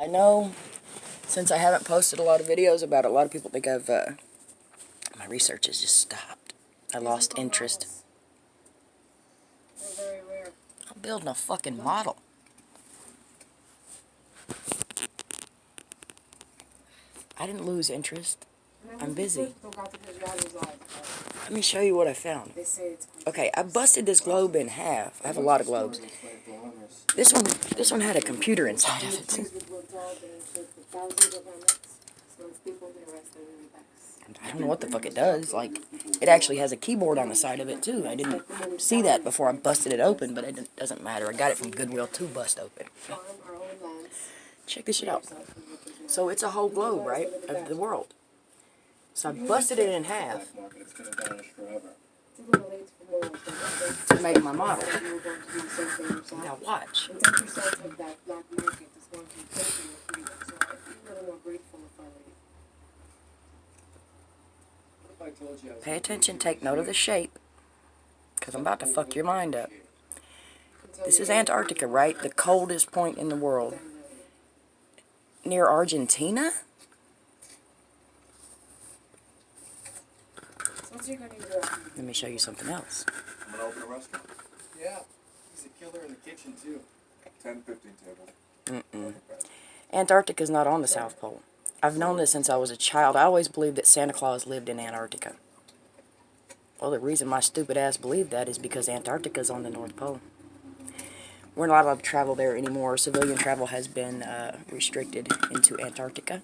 I know since I haven't posted a lot of videos about it, a lot of people think my research has just stopped. I lost interest. They're very rare. I'm building a fucking model. I didn't lose interest. I'm busy. Let me show you what I found. Okay, I busted this globe in half. I have a lot of globes. This one had a computer inside of it. I don't know what the fuck it does. Like, it actually has a keyboard on the side of it too. I didn't see that before I busted it open, but it doesn't matter. I got it from Goodwill to bust open. Check this shit out. So it's a whole globe, right, of the world. So I busted it in half to make my model. Now watch. Pay attention, take note of the shape, because I'm about to fuck your mind up. This is Antarctica, right? The coldest point in the world. Near Argentina? Let me show you something else. I'm gonna open a restaurant. Yeah. He's a killer in the kitchen too. 10-15 tables. Antarctica's not on the South Pole. I've known this since I was a child. I always believed that Santa Claus lived in Antarctica. Well, the reason my stupid ass believed that is because Antarctica's on the North Pole. We're not allowed to travel there anymore. Civilian travel has been restricted into Antarctica.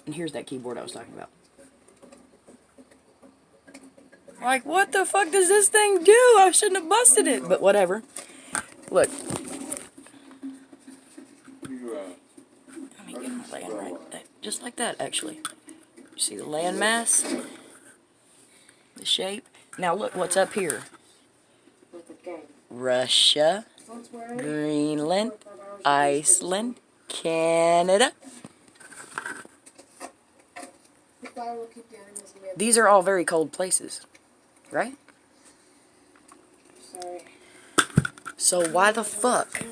And here's that keyboard I was talking about. Like, what the fuck does this thing do? I shouldn't have busted it. But whatever. Look. Let me get my land right. Just like that, actually. You see the land mass? The shape? Now look what's up here. Russia, Greenland, Iceland, Canada. These are all very cold places, right? So why the fuck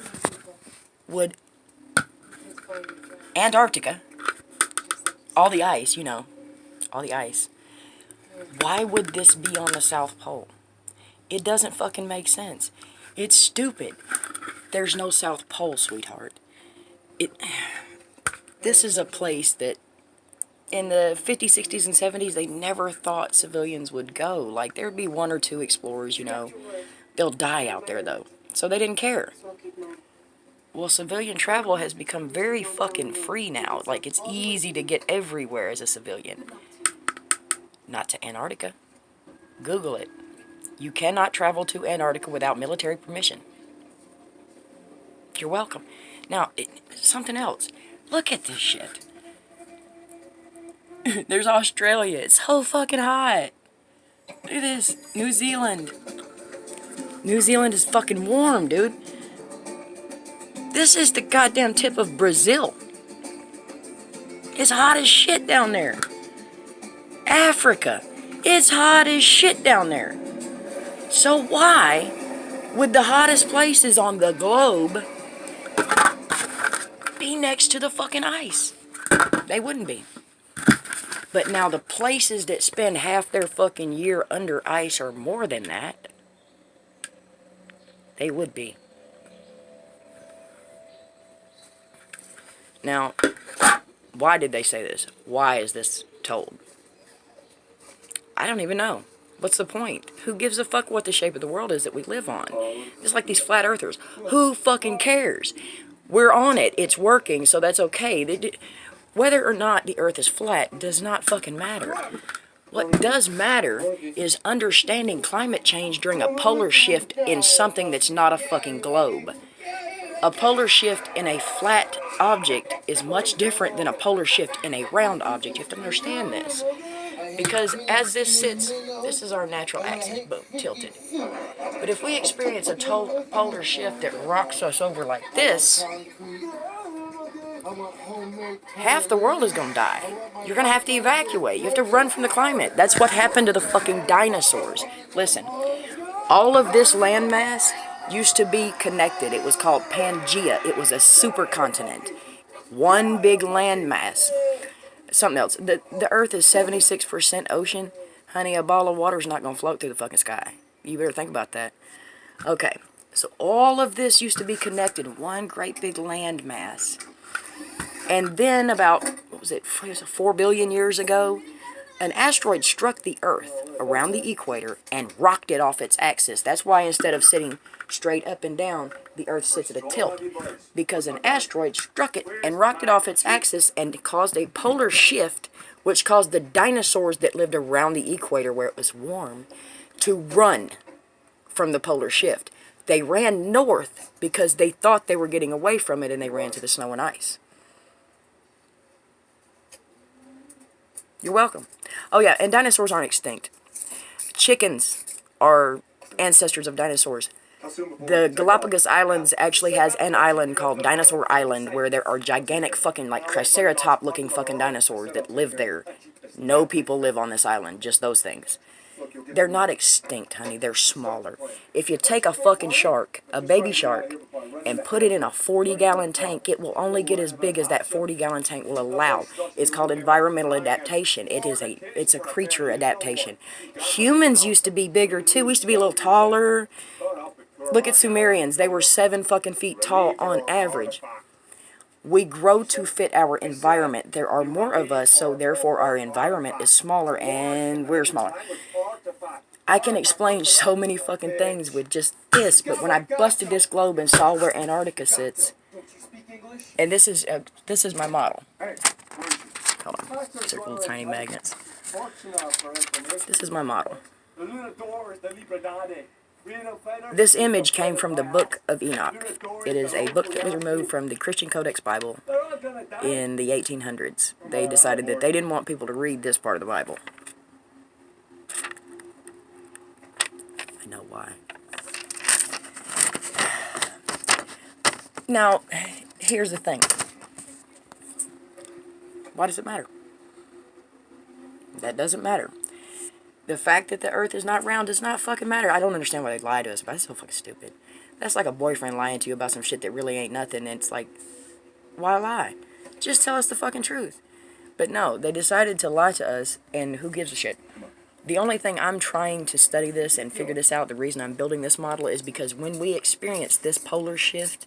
would Antarctica, all the ice, you know, all the ice, why would this be on the South Pole? It doesn't fucking make sense. It's stupid. There's no South Pole, sweetheart. This is a place that in the 50s, 60s, and 70s, they never thought civilians would go. Like, there'd be one or two explorers, you know. They'll die out there, though. So they didn't care. Well, civilian travel has become very fucking free now. Like, it's easy to get everywhere as a civilian. Not to Antarctica. Google it. You cannot travel to Antarctica without military permission. You're welcome. Now, something else. Look at this shit. There's Australia. It's so fucking hot. Look at this. New Zealand. New Zealand is fucking warm, dude. This is the goddamn tip of Brazil. It's hot as shit down there. Africa. It's hot as shit down there. So why would the hottest places on the globe be next to the fucking ice? They wouldn't be. But now the places that spend half their fucking year under ice or more than that, they would be. Now, why did they say this? Why is this told? I don't even know. What's the point? Who gives a fuck what the shape of the world is that we live on? Just like these flat earthers. Who fucking cares? We're on it. It's working, so that's okay. Whether or not the earth is flat does not fucking matter. What does matter is understanding climate change during a polar shift in something that's not a fucking globe. A polar shift in a flat object is much different than a polar shift in a round object. You have to understand this. Because as this sits, this is our natural axis, boom, tilted. But if we experience a polar shift that rocks us over like this, half the world is going to die. You're going to have to evacuate. You have to run from the climate. That's what happened to the fucking dinosaurs. Listen, all of this landmass used to be connected. It was called Pangea. It was a supercontinent. One big landmass. Something else. The Earth is 76% ocean. Honey, a ball of water is not going to float through the fucking sky. You better think about that. Okay, so all of this used to be connected in one great big landmass. And then about, what was it 4 billion years ago, an asteroid struck the Earth around the equator and rocked it off its axis. That's why instead of sitting straight up and down, the Earth sits at a tilt. Because an asteroid struck it and rocked it off its axis and caused a polar shift, which caused the dinosaurs that lived around the equator where it was warm to run from the polar shift. They ran north because they thought they were getting away from it, and they ran to the snow and ice. You're welcome. Oh yeah, and dinosaurs aren't extinct. Chickens are ancestors of dinosaurs. The Galapagos Islands actually has an island called Dinosaur Island where there are gigantic fucking, like, Triceratop looking fucking dinosaurs that live there. No people live on this island, just those things. They're not extinct, honey, they're smaller. If you take a fucking shark, a baby shark, and put it in a 40-gallon tank, it will only get as big as that 40-gallon tank will allow. It's called environmental adaptation. It's a creature adaptation. Humans used to be bigger too. We used to be a little taller. Look at Sumerians. They were 7 fucking feet tall on average. We grow to fit our environment. There are more of us, so therefore our environment is smaller and we're smaller. I can explain so many fucking things with just this, but when I busted this globe and saw where Antarctica sits, and this is my model. Hold on, these are little tiny magnets. This is my model. This image came from the Book of Enoch. It is a book that was removed from the Christian Codex Bible in the 1800s. They decided that they didn't want people to read this part of the Bible. I know why. Now, here's the thing. Why does it matter? That doesn't matter. The fact that the Earth is not round does not fucking matter. I don't understand why they lie to us, but that's so fucking stupid. That's like a boyfriend lying to you about some shit that really ain't nothing, and it's like, why lie? Just tell us the fucking truth. But no, they decided to lie to us, and who gives a shit? The only thing I'm trying to study this and figure this out, the reason I'm building this model, is because when we experience this polar shift,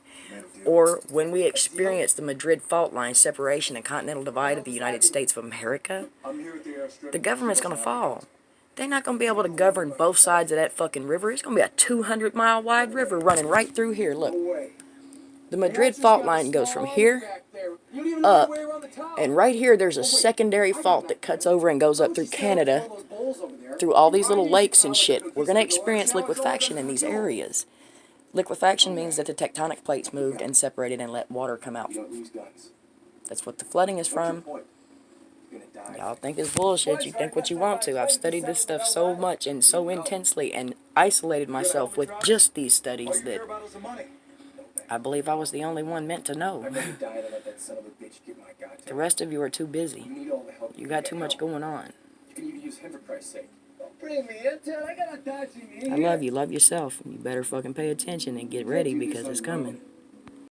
or when we experience the Madrid fault line separation and continental divide of the United States of America, the government's gonna fall. They're not going to be able to govern both sides of that fucking river. It's going to be a 200-mile wide river running right through here. Look. The Madrid fault line goes from here up. And right here there's a secondary fault that cuts over and goes up through Canada. Through all these little lakes and shit. We're going to experience liquefaction in these areas. Liquefaction means that the tectonic plates moved and separated and let water come out. That's what the flooding is from. Y'all think it's bullshit. You think what you want to. I've studied this stuff so much and so intensely and isolated myself with just these studies that I believe I was the only one meant to know. The rest of you are too busy. You got too much going on. I love you. Love yourself. You better fucking pay attention and get ready because it's coming.